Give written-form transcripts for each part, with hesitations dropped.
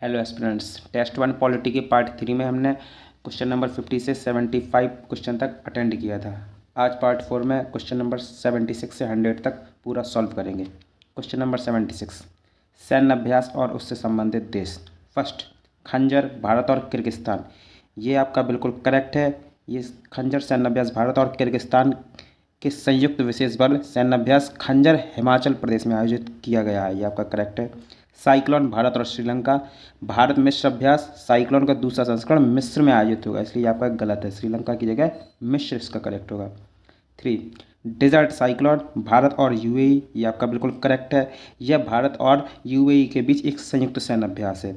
Hello aspirants, test 1 polity के part 3 में हमने क्वेश्चन नंबर 50 से 75 क्वेश्चन तक अटेंड किया था। आज पार्ट 4 में क्वेश्चन नंबर 76 से 100 तक पूरा सॉल्व करेंगे। क्वेश्चन नंबर 76, सैन्य अभ्यास और उससे संबंधित देश। फर्स्ट, खंजर, भारत और किर्गिस्तान। ये आपका बिल्कुल करेक्ट है। ये खंजर सैन्य अभ्यास भारत और किर्गिस्तान के संयुक्त विशेष बल सैन्य अभ्यास खंजर हिमाचल प्रदेश में आयोजित किया गया है। ये आपका करेक्ट है। साइक्लोन, भारत और श्रीलंका। भारत मिश्र अभ्यास, साइक्लोन का दूसरा संस्करण मिस्र में आयोजित होगा, इसलिए आपका गलत है। श्रीलंका की जगह मिस्र इसका करेक्ट होगा। 3, डेजर्ट साइक्लोन, भारत और यूएई। ये आपका बिल्कुल करेक्ट है। यह भारत और यूएई के बीच एक संयुक्त सैन्य अभ्यास है।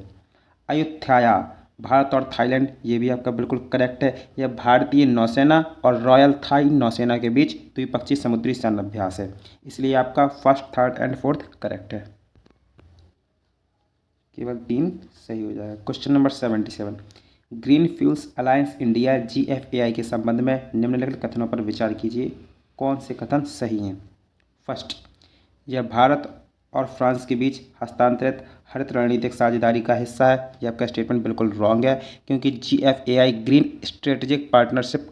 अयुत्थाया, भारत और थाईलैंड। ये भी आपका बिल्कुल करेक्ट है। यह भारतीय नौसेना और रॉयल थाई नौसेना के बीच द्विपक्षीय समुद्री सैन्य अभ्यास है, इसलिए आपका first, third and fourth correct है। केवल 3 सही हो जाएगा। Question number 77, green fuels alliance India GFAI के संबंध में निम्नलिखित कथनों पर विचार कीजिए। कौन से कथन सही हैं? फर्स्ट, यह भारत और फ्रांस के बीच हस्तांतरित हरित रणनीतिक साझेदारी का हिस्सा है। यह आपका स्टेटमेंट बिल्कुल रॉन्ग है, क्योंकि GFAI green strategic partnership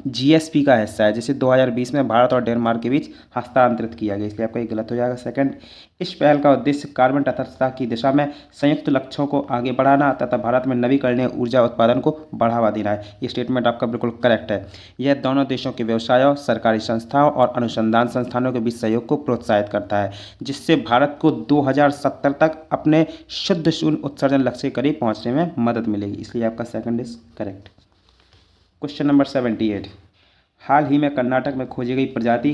GSP का हिस्सा है, जिसे 2020 में भारत और डेनमार्क के बीच हस्तांतरित किया गया, इसलिए आपका ये गलत हो जाएगा। सेकंड, इस पहल का उद्देश्य कार्बन तटस्थता की दिशा में संयुक्त लक्ष्यों को आगे बढ़ाना तथा भारत में नवीकरणीय ऊर्जा उत्पादन को बढ़ावा देना है। ये स्टेटमेंट आपका बिल्कुल करेक्ट है। यह दोनों देशों के व्यवसायों, सरकारी संस्थाओं और अनुसंधान संस्थानों के बीच सहयोग को प्रोत्साहित करता है, जिससे भारत को 2070 तक अपने शुद्ध शून्य उत्सर्जन लक्ष्य के करीब पहुंचने में मदद मिलेगी, इसलिए आपका second is correct. Question number 78, हाल ही में कर्नाटक में खोजी गई प्रजाति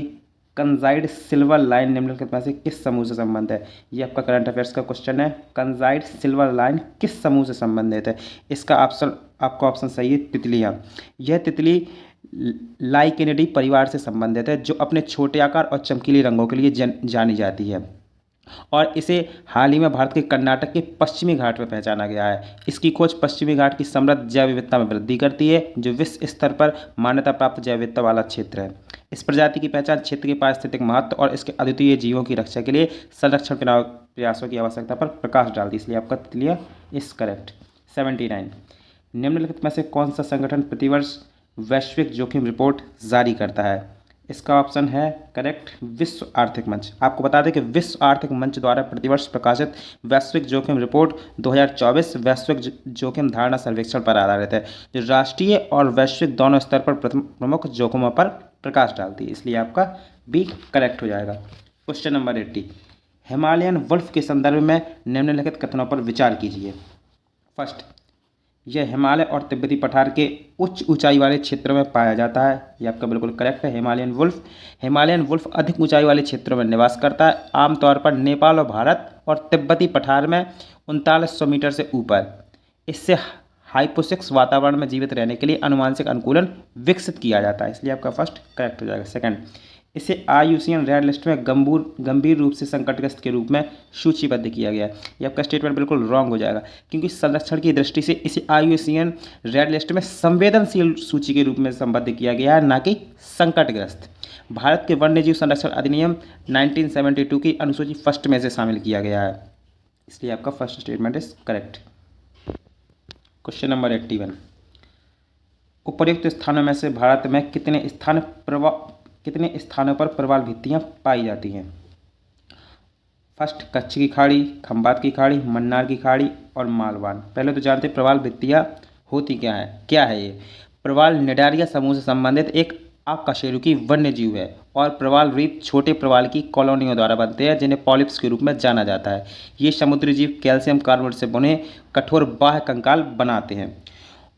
कंजाइड सिल्वर लाइन निम्नलिखित में से किस समूह से संबंधित है? ये आपका करंट अफेयर्स का क्वेश्चन है। कंजाइड सिल्वर लाइन किस समूह से संबंधित है? इसका आपका ऑप्शन सही है, तितलियाँ। यह तितली लाइकेनिडी परिवार से संबंधित है, जो अपने छोटे आकार और चमकीले रंगों के लिए जानी जाती है, और इसे हाल ही में भारत के कर्नाटक के पश्चिमी घाट में पहचाना गया है। इसकी खोज पश्चिमी घाट की समृद्ध जैव विविधता में वृद्धि करती है, जो विश्व स्तर पर मान्यता प्राप्त जैव विविधता वाला क्षेत्र है। इस प्रजाति की पहचान क्षेत्र के पारिस्थितिक महत्व और इसके अद्वितीय जीवों की रक्षा के लिए संरक्षण प्रयासों की आवश्यकता पर प्रकाश डालती है, इसलिए आपका तितलियाँ इज करेक्ट। 79, निम्नलिखित में से कौन सा संगठन प्रतिवर्ष वैश्विक जोखिम रिपोर्ट जारी करता है? इसका ऑप्शन है करेक्ट, विश्व आर्थिक मंच। आपको बता दें कि विश्व आर्थिक मंच द्वारा प्रतिवर्ष प्रकाशित वैश्विक जोखिम रिपोर्ट 2024 वैश्विक जोखिम धारणा सर्वेक्षण पर आधारित है, जो राष्ट्रीय और वैश्विक दोनों स्तर पर प्रमुख जोखिमों पर प्रकाश डालती है, इसलिए आपका बी करेक्ट हो जाएगा। क्वेश्चन नंबर 80, हिमालयन वुल्फ के संदर्भ में निम्नलिखित कथनों पर विचार कीजिए। फर्स्ट, यह हिमालय और तिब्बती पठार के उच्च ऊंचाई वाले क्षेत्रों में पाया जाता है। यह आपका बिल्कुल करेक्ट है। हिमालयन वुल्फ अधिक ऊंचाई वाले क्षेत्रों में निवास करता है, आमतौर पर नेपाल और भारत और तिब्बती पठार में 3900 मीटर से ऊपर। इससे हाइपोक्सिक वातावरण में जीवित रहने के लिए आनुवंशिक अनुकूलन विकसित किया जाता है, इसलिए आपका फर्स्ट करेक्ट हो जाएगा। सेकंड, इसे IUCN रेड लिस्ट में गंभीर रूप से संकटग्रस्त के रूप में सूचीबद्ध किया गया है। ये आपका स्टेटमेंट बिल्कुल रॉन्ग हो जाएगा, क्योंकि संरक्षण की दृष्टि से इसे IUCN रेड लिस्ट में संवेदनशील सूची के रूप में संबद्ध किया गया है, ना कि संकटग्रस्त। भारत के वन्यजीव संरक्षण अधिनियम 1972 की अनुसूची फर्स्ट में से शामिल किया गया है, इसलिए आपका first statement is correct. Question number 81, उपर्युक्त स्थानों में से भारत में कितने स्थानों पर प्रवाल भित्तियां पाई जाती हैं? फर्स्ट, कच्छ की खाड़ी, खंबात की खाड़ी, मन्नार की खाड़ी और मालवान। पहले तो जानते हैं प्रवाल भित्तियां होती क्या है ये? प्रवाल निडारिया समूह से संबंधित एक अकशेरुकी वन्य जीव है, और प्रवाल द्वीप छोटे प्रवाल की कॉलोनियों द्वारा बनते हैं, जिन्हें पॉलिप्स के रूप में जाना जाता है। ये समुद्री जीव कैल्शियम कार्बोनेट से बने कठोर बाह्य कंकाल बनाते हैं।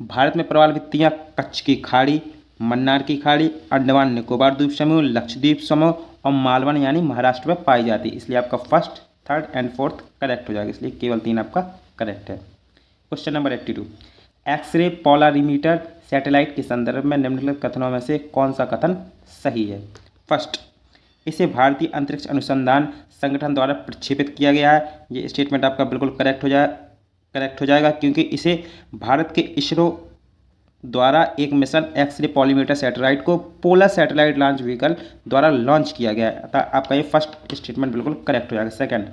भारत में प्रवाल भित्तियां कच्छ की खाड़ी, मन्नार की खाड़ी, अंडमान निकोबार द्वीप समूह, लक्षद्वीप समूह और मालवन यानी महाराष्ट्र में पाई जाती है, इसलिए आपका first, third and fourth correct हो जाएगा, इसलिए केवल 3 आपका करेक्ट है। Question number 82, x-ray polarimeter satellite के संदर्भ में निम्नलिखित कथनों में से कौन सा कथन सही है? फर्स्ट, इसे भारतीय अंतरिक्ष अनुसंधान संगठन द्वारा प्रक्षेपित किया गया है। ये स्टेटमेंट आपका बिल्कुल करेक्ट हो जाएगा, क्योंकि इसे भारत के इसरो द्वारा एक मिशन एक्सरे पॉलीमीटर सैटेलाइट को पोलर सैटेलाइट लॉन्च व्हीकल द्वारा लॉन्च किया गया है, अतः आपका ये फर्स्ट स्टेटमेंट बिल्कुल करेक्ट हो जाएगा। सेकंड,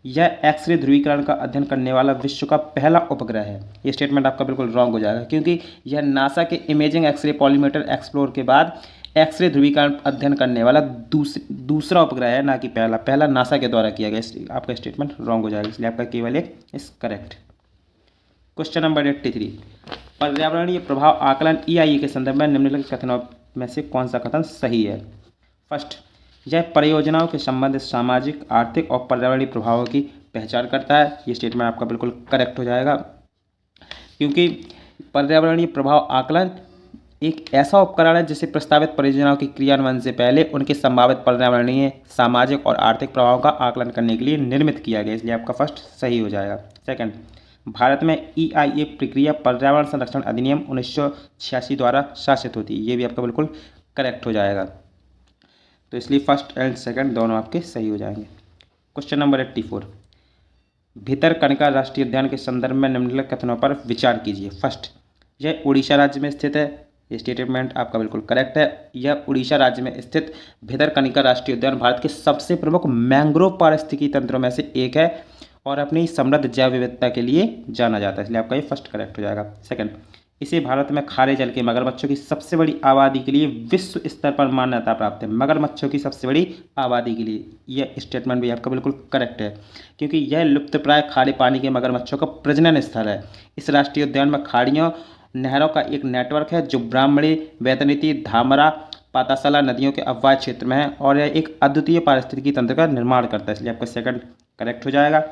यह एक्सरे ध्रुवीकरण का अध्ययन करने वाला विश्व का पहला उपग्रह है। ये स्टेटमेंट आपका बिल्कुल रॉन्ग हो जाएगा, क्योंकि यह नासा के इमेजिंग एक्सरे पॉलीमीटर एक्सप्लोर के बाद एक्सरे ध्रुवीकरण अध्ययन करने वाला दूसरा उपग्रह है, ना कि पहला। पहला नासा के द्वारा किया गया। आपका स्टेटमेंट रॉन्ग हो जाएगा, इसलिए आपका केवल एक इज करेक्ट। क्वेश्चन नंबर 83, पर्यावरणीय प्रभाव आकलन EIA के संदर्भ में निम्नलिखित कथनों में से कौन सा कथन सही है? फर्स्ट, यह परियोजनाओं के संबंधित सामाजिक, आर्थिक और पर्यावरणीय प्रभावों की पहचान करता है। ये स्टेटमेंट आपका बिल्कुल करेक्ट हो जाएगा, क्योंकि पर्यावरणीय प्रभाव आकलन एक ऐसा उपकरण है जिसे प्रस्तावित परियोजनाओं के क्रियान्वयन से पहले उनके संभावित पर्यावरणीय, सामाजिक और आर्थिक प्रभाव का आकलन करने के लिए निर्मित किया गया, इसलिए आपका फर्स्ट सही हो जाएगा। सेकंड, भारत में EIA प्रक्रिया पर्यावरण संरक्षण अधिनियम 1986 द्वारा शासित होती है। ये भी आपका बिल्कुल करेक्ट हो जाएगा, तो इसलिए फर्स्ट एंड सेकंड दोनों आपके सही हो जाएंगे। क्वेश्चन नंबर 84, भितरकनिका राष्ट्रीय उद्यान के संदर्भ में निम्नलिखित कथनों पर विचार कीजिए। फर्स्ट, यह उड़ीसा राज्य में स्थित है। ये स्टेटमेंट आपका बिल्कुल करेक्ट है। यह उड़ीसा राज्य में स्थित भितरकनिका राष्ट्रीय उद्यान भारत के सबसे प्रमुख मैंग्रोव पारिस्थितिकी तंत्रों में से एक है और अपनी समृद्ध जैव विविधता के लिए जाना जाता है, इसलिए आपका ये फर्स्ट करेक्ट हो जाएगा। सेकंड, इसे भारत में खारे जल के मगरमच्छों की सबसे बड़ी आबादी के लिए विश्व स्तर पर मान्यता प्राप्त है। मगरमच्छों की सबसे बड़ी आबादी के लिए यह स्टेटमेंट भी आपका बिल्कुल करेक्ट है, क्योंकि यह लुप्तप्राय खारे पानी के मगरमच्छों का प्रजनन स्थल है। इस राष्ट्रीय उद्यान में खाड़ियों, नहरों का एक नेटवर्क है जो ब्राह्मणी, वैतरणी, धामरा, पातासला नदियों के अववाही क्षेत्र में है और यह एक अद्वितीय पारिस्थितिकी तंत्र का निर्माण करता है, इसलिए आपका सेकंड करेक्ट हो जाएगा।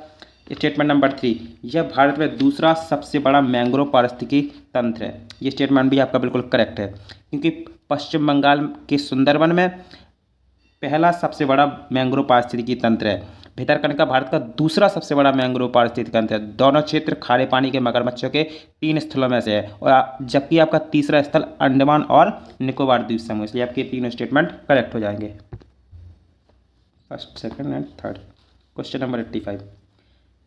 स्टेटमेंट नंबर 3, यह भारत में दूसरा सबसे बड़ा मैंग्रोव पारिस्थितिकी तंत्र है। ये स्टेटमेंट भी आपका बिल्कुल करेक्ट है, क्योंकि पश्चिम बंगाल के सुंदरवन में पहला सबसे बड़ा मैंग्रोव पारिस्थितिकी तंत्र है। भितरकनिका भारत का दूसरा सबसे बड़ा मैंग्रोव पारिस्थितिकी तंत्र है। दोनों क्षेत्र खारे पानी के मगरमच्छों के 3 स्थलों में से है, और जबकि आपका तीसरा स्थल अंडमान और निकोबार द्वीप समूह, इसलिए आपके तीनों स्टेटमेंट करेक्ट हो जाएंगे, first, second and third. Question number 85,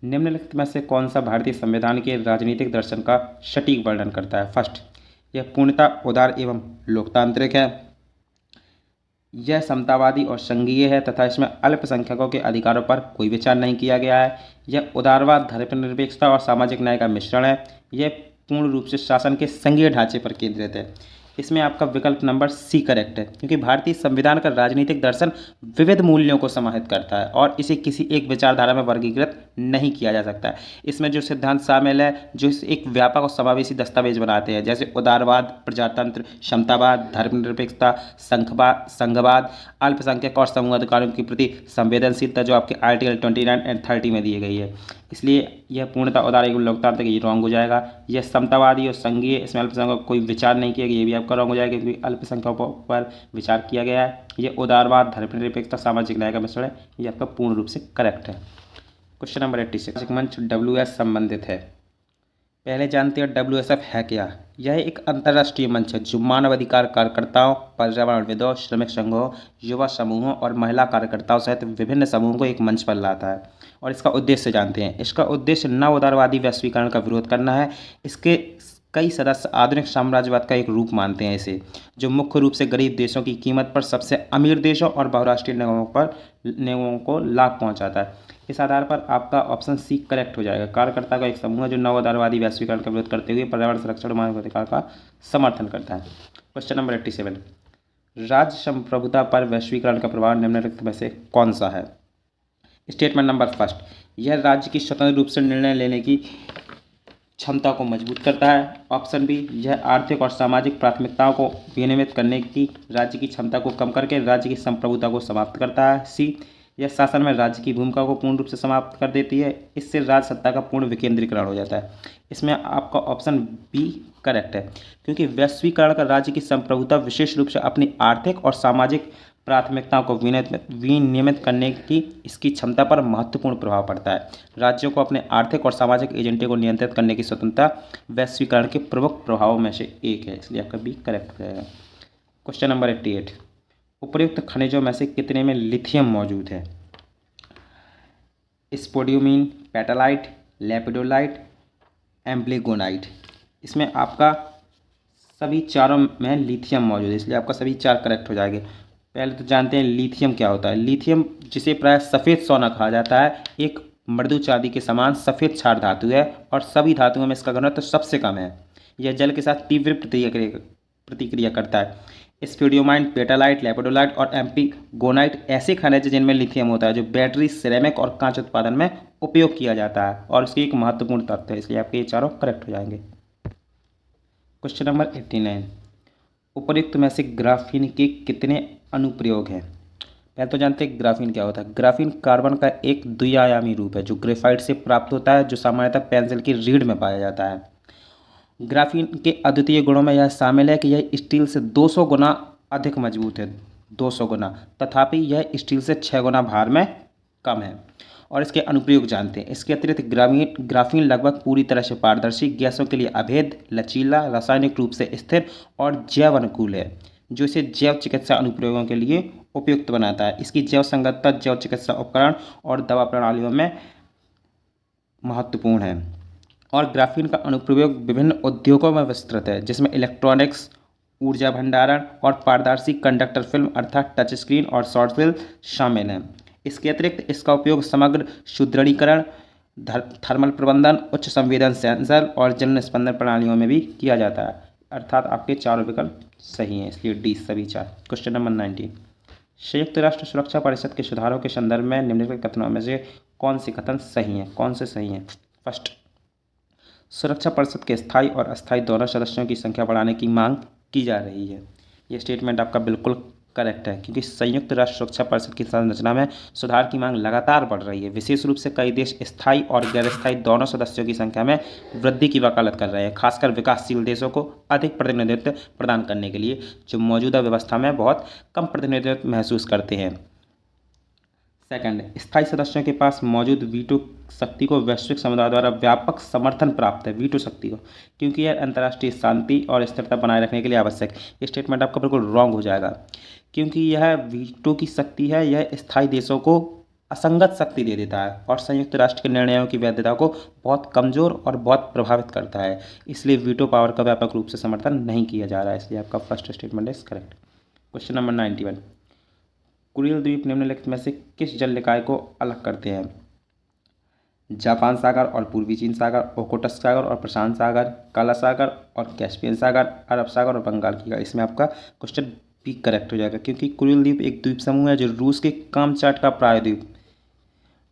निम्नलिखित में से कौन सा भारतीय संविधान के राजनीतिक दर्शन का सटीक वर्णन करता है? फर्स्ट, यह पूर्णतः उदार एवं लोकतांत्रिक है। यह समतावादी और संघीय है तथा इसमें अल्पसंख्यकों के अधिकारों पर कोई विचार नहीं किया गया है। यह उदारवाद, धर्मनिरपेक्षता और सामाजिक न्याय का मिश्रण है। यह पूर्ण रूप से शासन के संघीय ढांचे पर केंद्रित है। इसमें आपका विकल्प नंबर सी करेक्ट है, क्योंकि भारतीय संविधान का राजनीतिक दर्शन विविध मूल्यों को समाहित करता है और इसे किसी एक विचारधारा में वर्गीकृत नहीं किया जा सकता है। इसमें जो सिद्धांत शामिल है जो इसे एक व्यापक और समावेशी दस्तावेज बनाते हैं, जैसे उदारवाद, प्रजातंत्र, समतावाद, धर्मनिरपेक्षता, संघवाद, अल्पसंख्यक और समूह अधिकारों के प्रति संवेदनशीलता, जो आपके आर्टिकल 29 एंड 30 में दी गई है। इसलिए यह पूर्णतः उदार एवं लोकतांत्रिक, ये रॉन्ग हो जाएगा। यह समतावादी और संघीय, इसमें अल्पसंख्यकों कोई विचार नहीं किया गया, ये भी आपका रॉन्ग हो जाएगा, क्योंकि अल्पसंख्यकों पर विचार किया गया है। यह उदारवाद, धर्मनिरपेक्षता, सामाजिक न्याय का मिश्रण है, ये आपका पूर्ण रूप से करेक्ट है। क्वेश्चन नंबर 86, मंच WS संबंधित है। पहले जानते हैं WSF है क्या। यह एक अंतर्राष्ट्रीय मंच है जो मानवाधिकार कार्यकर्ताओं, पर्यावरणविदों, श्रमिक संघों, युवा समूहों और महिला कार्यकर्ताओं सहित विभिन्न समूहों को एक मंच पर लाता है। और इसका उद्देश्य जानते हैं। इसका उद्देश्य नव उदारवादी वैश्वीकरण का विरोध करना है। इसके कई सदस्य आधुनिक साम्राज्यवाद का एक रूप मानते हैं इसे, जो मुख्य रूप से गरीब देशों की कीमत पर सबसे अमीर देशों और बहुराष्ट्रीय निगमों को लाभ पहुंचाता है। इस आधार पर आपका ऑप्शन सी करेक्ट हो जाएगा। कार्यकर्ता का एक समूह है जो नव उदारवादी वैश्वीकरण का विरोध करते हुए पर्यावरण संरक्षण और मानवाधिकार का समर्थन करता है। क्वेश्चन नंबर 87, राज्य संप्रभुता पर वैश्वीकरण का प्रभाव निम्नलिखित में से कौन सा है। स्टेटमेंट नंबर फर्स्ट, यह राज्य की स्वतंत्र रूप से निर्णय लेने की क्षमता को मजबूत करता है। ऑप्शन बी, यह आर्थिक और सामाजिक प्राथमिकताओं को विनियमित करने की राज्य की क्षमता को कम करके राज्य की संप्रभुता को समाप्त करता है। सी, यह शासन में राज्य की भूमिका को पूर्ण रूप से समाप्त कर देती है। इससे राज्य सत्ता का पूर्ण विकेंद्रीकरण हो जाता है। इसमें आपका ऑप्शन बी करेक्ट है, क्योंकि वैश्वीकरण का राज्य की संप्रभुता विशेष रूप से अपनी आर्थिक और सामाजिक प्राथमिकताओं को विनियमित करने की इसकी क्षमता पर महत्वपूर्ण प्रभाव पड़ता है। राज्यों को अपने आर्थिक और सामाजिक एजेंडे को नियंत्रित करने की स्वतंत्रता वैश्वीकरण के प्रमुख प्रभावों में से एक है, इसलिए आपका बी करेक्ट हो जाएगा। क्वेश्चन नंबर 88, उपर्युक्त खनिजों में से कितने में लिथियम मौजूद है। स्पोडियम, पेटालाइट, लेपिडोलाइट, एम्ब्लिगोनाइट। इसमें आपका सभी चारों में लिथियम मौजूद है, इसलिए आपका सभी चार करेक्ट हो जाएंगे। पहले तो जानते हैं लिथियम क्या होता है। लिथियम, जिसे प्राय सफ़ेद सोना कहा जाता है, एक मृदु चांदी के समान सफ़ेद क्षार धातु है और सभी धातुओं में इसका घनत्व सबसे कम है। यह जल के साथ तीव्र प्रतिक्रिया करता है। स्फेडियोमाइन, पेटालाइट, लेपिडोलाइट और एम्पीगोनाइट ऐसे खनिज हैं जिनमें लिथियम होता है, जो बैटरी, सिरेमिक और कांच उत्पादन में उपयोग किया जाता है और इसकी एक महत्वपूर्ण तत्व है। इसलिए आपके ये चारों करेक्ट हो जाएंगे। क्वेश्चन नंबर 89, उपर्युक्त में से ग्राफीन के कितने अनुप्रयोग हैं? पहले तो जानते हैं ग्राफीन क्या होता है। ग्राफीन कार्बन का एक द्विआयामी रूप है जो ग्रेफाइट से प्राप्त होता है, जो सामान्यतः पेंसिल की रीढ़ में पाया जाता है। ग्राफीन के अद्वितीय गुणों में यह शामिल है कि यह स्टील से 200 गुना अधिक मजबूत है, 200 गुना, तथापि यह स्टील से 6 गुना भार में कम है। और इसके अनुप्रयोग जानते हैं। इसके अतिरिक्त ग्राफीन लगभग पूरी तरह से पारदर्शी, गैसों के लिए अभेद, लचीला, रासायनिक रूप से स्थिर और जैव अनुकूल है, जो इसे जैव चिकित्सा अनुप्रयोगों के लिए उपयुक्त बनाता है। इसकी जैव संगतता जैव चिकित्सा उपकरण और दवा प्रणालियों में महत्वपूर्ण है। और ग्राफीन का अनुप्रयोग विभिन्न उद्योगों में विस्तृत है, जिसमें इलेक्ट्रॉनिक्स, ऊर्जा भंडारण और पारदर्शी कंडक्टर फिल्म अर्थात टच स्क्रीन और शॉर्ट फिल्म शामिल हैं। इसके अतिरिक्त इसका उपयोग समग्र सुदृढ़ीकरण, थर्मल प्रबंधन, उच्च संवेदन सेंसर और जन स्पंदन प्रणालियों में भी किया जाता है। अर्थात आपके चारों विकल्प सही हैं, इसलिए डी सभी चार। क्वेश्चन नंबर 90, संयुक्त राष्ट्र सुरक्षा परिषद के सुधारों के संदर्भ में निम्नलिखित कथनों में से कौन से कथन सही हैं? कौन से सही हैं? फर्स्ट, सुरक्षा परिषद के स्थायी और अस्थायी दोनों सदस्यों की संख्या बढ़ाने की मांग की जा रही है। यह स्टेटमेंट आपका बिल्कुल करेक्ट है, क्योंकि संयुक्त राष्ट्र सुरक्षा परिषद की संरचना में सुधार की मांग लगातार बढ़ रही है। विशेष रूप से कई देश स्थायी और गैर स्थायी दोनों सदस्यों की संख्या में वृद्धि की वकालत कर रहे हैं, खासकर विकासशील देशों को अधिक प्रतिनिधित्व प्रदान करने के लिए, जो मौजूदा व्यवस्था में बहुत कम प्रतिनिधित्व महसूस करते हैं। सेकंड, स्थायी सदस्यों के पास मौजूद वीटो शक्ति को वैश्विक समुदाय द्वारा व्यापक समर्थन प्राप्त है, वीटो शक्ति को, क्योंकि यह अंतर्राष्ट्रीय शांति और स्थिरता बनाए रखने के लिए आवश्यक है। ये स्टेटमेंट आपका बिल्कुल रॉन्ग हो जाएगा, क्योंकि यह वीटो की शक्ति है, यह स्थायी देशों को असंगत शक्ति दे देता है और संयुक्त राष्ट्र के निर्णयों की वैधता को बहुत कमज़ोर और बहुत प्रभावित करता है। इसलिए वीटो पावर का व्यापक रूप से समर्थन नहीं किया जा रहा है। इसलिए आपका first statement is correct. Question number 91, Kuril द्वीप निम्नलिखित में से किस जल निकाय को अलग करते हैं? जापान सागर और पूर्वी चीन सागर, ओखोटस्क सागर और प्रशांत सागर, काला सागर और कैस्पियन सागर, अरब सागर और बंगाल की खाड़ी। इसमें आपका क्वेश्चन भी करेक्ट हो जाएगा, क्योंकि कुरिल द्वीप एक द्वीप समूह है जो रूस के कामचाट का प्रायद्वीप,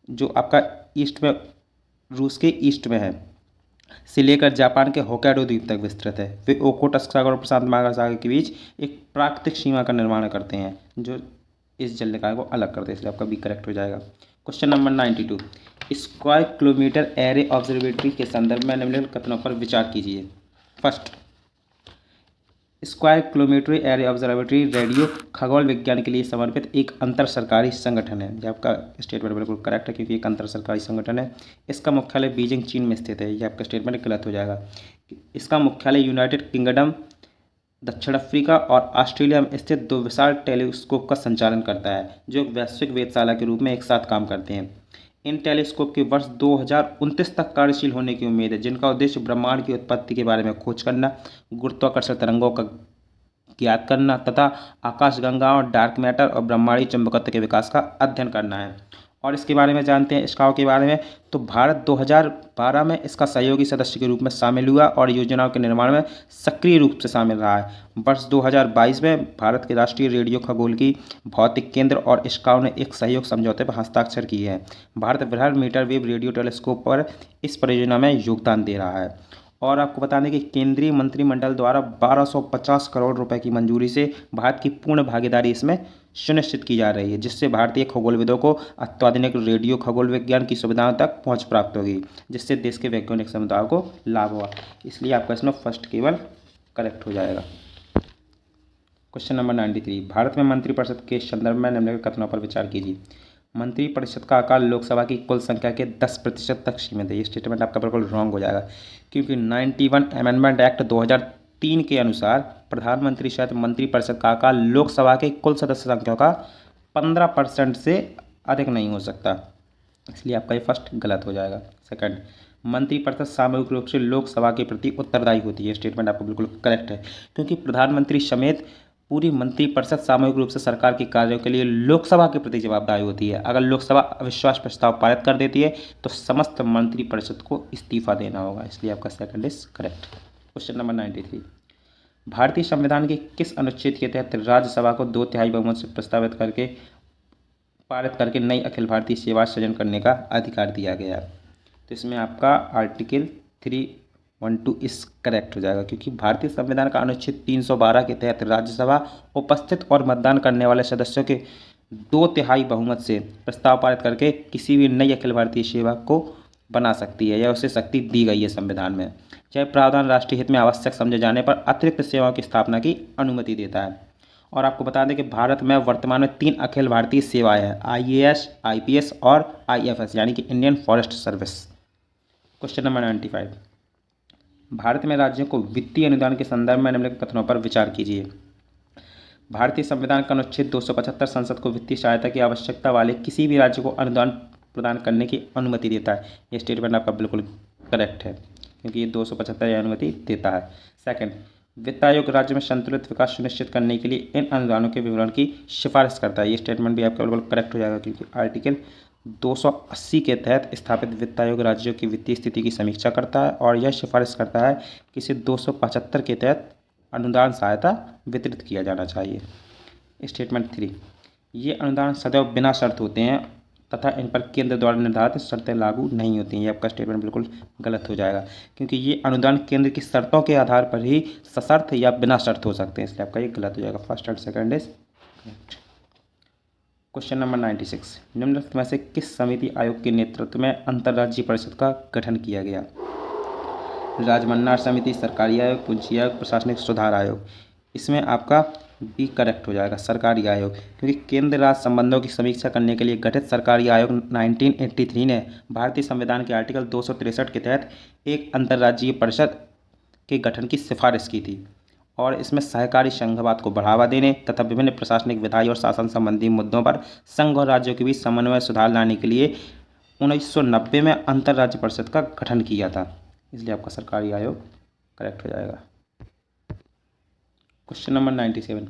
जो आपका ईस्ट में, रूस के ईस्ट में है, से लेकर जापान के होक्काइडो द्वीप तक विस्तृत है। वे ओखोटस्क सागर और प्रशांत महासागर के बीच एक प्राकृतिक सीमा का निर्माण करते हैं, जो इस जल निकाय को अलग करते हैं। इसलिए आपका भी करेक्ट हो जाएगा। Question number 92, square kilometre array observatory के संदर्भ में निम्नलिखित कथनों पर विचार कीजिए। First, square kilometre array observatory radio खगोल विज्ञान के लिए समर्पित एक अंतर सरकारी संगठन है। यह आपका स्टेटमेंट बिल्कुल करेक्ट है, क्योंकि एक अंतर सरकारी संगठन है। इसका मुख्यालय बीजिंग, चीन में स्थित है। यह आपका स्टेटमेंट गलत हो जाएगा। इसका मुख्यालय यूनाइटेड किंगडम, दक्षिण अफ्रीका और ऑस्ट्रेलिया में स्थित दो विशाल टेलीस्कोप का संचालन करता है, जो एक वैश्विक वेधशाला के रूप में एक साथ काम करते हैं। इन टेलीस्कोप के वर्ष 2029 तक कार्यशील होने की उम्मीद है, जिनका उद्देश्य ब्रह्मांड की उत्पत्ति के बारे में खोज करना, गुरुत्वाकर्षण तरंगों का ज्ञात करना तथा आकाशगंगाओं, डार्क मैटर और ब्रह्मांडीय चुंबकत्व के विकास का अध्ययन करना है। और इसके बारे में जानते हैं, इसकाओ के बारे में, तो भारत 2012 में इसका सहयोगी सदस्य के रूप में शामिल हुआ और योजनाओं के निर्माण में सक्रिय रूप से शामिल रहा है। वर्ष 2022 में भारत के राष्ट्रीय रेडियो खगोल भौतिक केंद्र और इसकाओ ने एक सहयोग समझौते पर हस्ताक्षर किए हैं। भारत बृहद मीटर वेव रेडियो टेलीस्कोप पर इस परियोजना में योगदान दे रहा है। और आपको बता दें कि केंद्रीय मंत्रिमंडल द्वारा 1250 करोड़ रुपए की मंजूरी से भारत की पूर्ण भागीदारी इसमें सुनिश्चित की जा रही है, जिससे भारतीय खगोलविदों को अत्याधुनिक रेडियो खगोल विज्ञान की सुविधाओं तक पहुंच प्राप्त होगी, जिससे देश के वैज्ञानिक समुदाय को लाभ होगा। इसलिए आपका इसमें फर्स्ट केवल करेक्ट हो जाएगा। क्वेश्चन नंबर 93, भारत में मंत्रिपरिषद के संदर्भ में निम्नलिखित कथनों पर विचार कीजिए। मंत्रिपरिषद का आकार लोकसभा की कुल संख्या के 10% तक सीमित है। ये स्टेटमेंट आपका बिल्कुल रॉन्ग हो जाएगा, क्योंकि 91 अमेंडमेंट एक्ट 2003 के अनुसार प्रधानमंत्री सहित मंत्रिपरिषद का आकार लोकसभा के कुल सदस्य संख्या का 15% से अधिक नहीं हो सकता। इसलिए आपका ये फर्स्ट गलत हो जाएगा। सेकंड, मंत्रिपरिषद सामूहिक रूप से लोकसभा के प्रति उत्तरदायी होती है। स्टेटमेंट आपका बिल्कुल करेक्ट है, क्योंकि प्रधानमंत्री समेत पूरी मंत्रिपरिषद सामूहिक रूप से सरकार के कार्यों के लिए लोकसभा के प्रति जवाबदार होती है। अगर लोकसभा अविश्वास प्रस्ताव पारित कर देती है तो समस्त मंत्रिपरिषद को इस्तीफा देना होगा, इसलिए आपका second is correct. Question number 93, भारतीय संविधान के किस अनुच्छेद के तहत राज्यसभा को 2/3 बहुमत से प्रस्तावित करके पारित करके नई अखिल भारतीय सेवा सृजन करने का अधिकार दिया गया? तो इसमें आपका आर्टिकल 312 इस करेक्ट हो जाएगा, क्योंकि भारतीय संविधान का अनुच्छेद 312 के तहत राज्यसभा उपस्थित और मतदान करने वाले सदस्यों के 2/3 बहुमत से प्रस्ताव पारित करके किसी भी नई अखिल भारतीय सेवा को बना सकती है या उसे शक्ति दी गई है संविधान में। यह प्रावधान राष्ट्रीय हित में आवश्यक समझे जाने पर अतिरिक्त सेवाओं की स्थापना की अनुमति देता है। और आपको बता दें कि भारत में वर्तमान में 3 अखिल भारतीय सेवाएं हैं, IAS, IPS और IFS यानी कि Indian forest service. Question number 95, Bharat में राज्यों को वित्तीय अनुदान के संदर्भ में निम्नलिखित कथनों पर विचार कीजिए। भारतीय संविधान का अनुच्छेद 275 संसद को वित्तीय सहायता की आवश्यकता वाले किसी भी राज्य को अनुदान प्रदान करने की अनुमति देता है। ये स्टेटमेंट आपका बिल्कुल करेक्ट है, क्योंकि ये 275 यह अनुमति देता है। सेकंड, वित्त आयोग राज्य में संतुलित विकास सुनिश्चित करने के लिए इन अनुदानों के विवरण की सिफारिश करता है। ये स्टेटमेंट भी आपका बिल्कुल करेक्ट हो जाएगा, क्योंकि आर्टिकल 280 के तहत स्थापित वित्त आयोग राज्यों की वित्तीय स्थिति की समीक्षा करता है और यह सिफारिश करता है कि इसे 275 के तहत अनुदान सहायता वितरित किया जाना चाहिए। स्टेटमेंट 3, ये अनुदान सदैव बिना शर्त होते हैं तथा इन पर केंद्र द्वारा निर्धारित शर्तें लागू नहीं होती हैं। ये आपका स्टेटमेंट बिल्कुल गलत हो जाएगा, क्योंकि ये अनुदान केंद्र की शर्तों के आधार पर ही सशर्त या बिना शर्त हो सकते हैं, इसलिए आपका ये गलत हो जाएगा। First and second is correct. Question number 96, निम्नलिखित में से किस समिति आयोग के नेतृत्व में अंतर्राज्यीय परिषद का गठन किया गया? राजमन्नार समिति, सरकारी आयोग, पूंजी आयोग, प्रशासनिक सुधार आयोग। इसमें आपका बी करेक्ट हो जाएगा, सरकारी आयोग, क्योंकि केंद्र राज्य संबंधों की समीक्षा करने के लिए गठित सरकारी आयोग 1983 ने भारतीय संविधान के आर्टिकल 263 के तहत एक अंतर्राज्यीय परिषद के गठन की सिफारिश की थी और इसमें सहकारी संघवाद को बढ़ावा देने तथा विभिन्न प्रशासनिक विधायी और शासन संबंधी मुद्दों पर संघ और राज्यों के बीच समन्वय सुधार लाने के लिए 1990 में अंतर्राज्यीय परिषद का गठन किया था, इसलिए आपका सरकारी आयोग करेक्ट हो जाएगा। क्वेश्चन नंबर 97,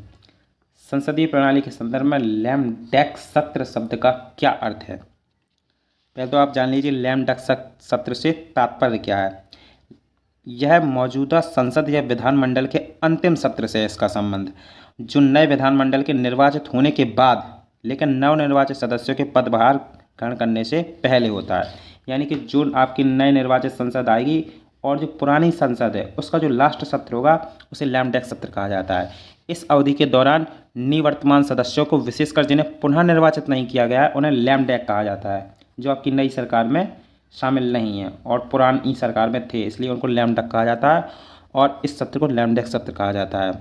संसदीय प्रणाली के संदर्भ में लैम डैक सत्र शब्द का क्या अर्थ है? पहले तो आप जान लीजिए लैम डैक सत्र से तात्पर्य क्या है। यह मौजूदा संसद या विधानमंडल के अंतिम सत्र से है इसका संबंध, जो नए विधानमंडल के निर्वाचित होने के बाद लेकिन नवनिर्वाचित सदस्यों के पदभार ग्रहण करने से पहले होता है। यानी कि जो आपकी नए निर्वाचित संसद आएगी और जो पुरानी संसद है उसका जो लास्ट सत्र होगा उसे लैम डैक सत्र कहा जाता है। इस अवधि के दौरान निवर्तमान सदस्यों को, विशेषकर जिन्हें पुनः निर्वाचित नहीं किया गया है, उन्हें लैम डैक कहा जाता है, जो आपकी नई सरकार में शामिल नहीं है और पुरानी सरकार में थे, इसलिए उनको लैम डैक कहा जाता है और इस सत्र को लैम डैक सत्र कहा जाता है।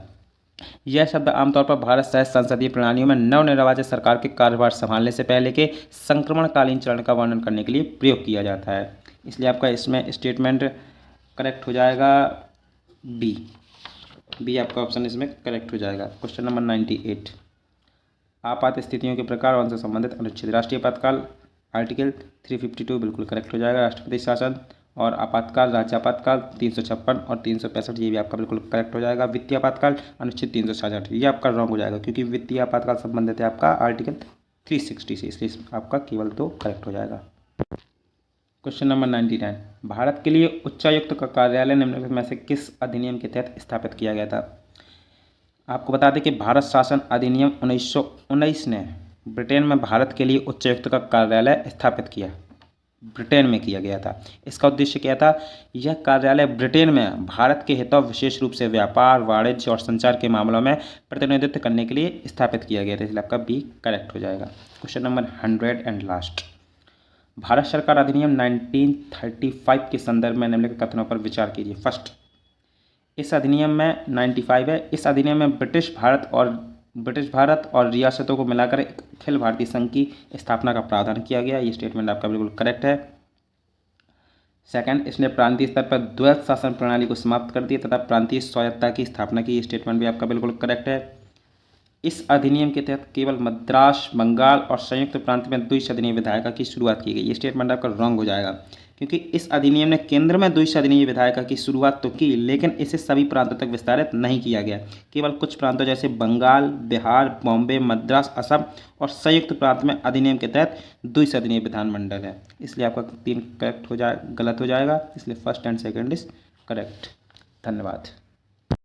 यह शब्द आमतौर पर भारत सहित संसदीय प्रणालियों में नवनिर्वाचित सरकार के कार्यभार संभालने से पहले के संक्रमणकालीन चरण का वर्णन करने के लिए प्रयोग किया जाता है, इसलिए आपका इसमें स्टेटमेंट करेक्ट हो जाएगा बी आपका ऑप्शन इसमें करेक्ट हो जाएगा। क्वेश्चन नंबर 98, आपात स्थितियों के प्रकार और उनसे संबंधित अनुच्छेद। राष्ट्रीय आपातकाल आर्टिकल 352 बिल्कुल करेक्ट हो जाएगा। राष्ट्रपति शासन और आपातकाल, राज्य आपातकाल 356 और 365 ये भी आपका बिल्कुल करेक्ट हो जाएगा। वित्तीय आपातकाल अनुच्छेद 366 ये आपका रॉन्ग हो जाएगा, क्योंकि वित्तीय आपातकाल संबंधित है आपका आर्टिकल 360 से, इसलिए आपका केवल 2 करेक्ट हो जाएगा। क्वेश्चन नंबर 99, भारत के लिए उच्चायुक्त का कार्यालय निम्नलिखित में से किस अधिनियम के तहत स्थापित किया गया था? आपको बता दें कि भारत शासन अधिनियम 1919 ने ब्रिटेन में भारत के लिए उच्चायुक्त का कार्यालय स्थापित किया, ब्रिटेन में किया गया था। इसका उद्देश्य क्या था? यह कार्यालय ब्रिटेन में भारत के हितों, विशेष रूप से व्यापार, वाणिज्य और संचार के मामलों में प्रतिनिधित्व करने के लिए स्थापित किया गया था, इसलिए आपका बी करेक्ट हो जाएगा। Question number 100 and last, Bharat सरकार अधिनियम 1935 के संदर्भ में निम्नलिखित कथनों पर विचार कीजिए। फर्स्ट, इस अधिनियम में 95 है, इस अधिनियम में ब्रिटिश भारत और रियासतों को मिलाकर एक अखिल भारतीय संघ की स्थापना का प्रावधान किया गया। ये स्टेटमेंट आपका बिल्कुल करेक्ट है। सेकंड, इसने प्रांतीय स्तर पर द्वैध शासन प्रणाली को समाप्त कर दिया तथा प्रांतीय स्वायत्तता की स्थापना की। ये स्टेटमेंट भी आपका बिल्कुल करेक्ट है। इस अधिनियम के तहत केवल मद्रास, बंगाल और संयुक्त प्रांत में द्विसदनीय विधायिका की शुरुआत की गई। ये स्टेटमेंट आपका रॉन्ग हो जाएगा, क्योंकि इस अधिनियम ने केंद्र में द्विसदनीय विधायिका की शुरुआत तो की, लेकिन इसे सभी प्रांतों तक विस्तारित नहीं किया गया। केवल कुछ प्रांतों जैसे बंगाल, बिहार, बॉम्बे, मद्रास, असम और संयुक्त प्रांत में अधिनियम के तहत द्विसदनीय विधानमंडल है। इसलिए आपका 3 करेक्ट हो जाए, गलत हो जाएगा, इसलिए first and second is correct. धन्यवाद।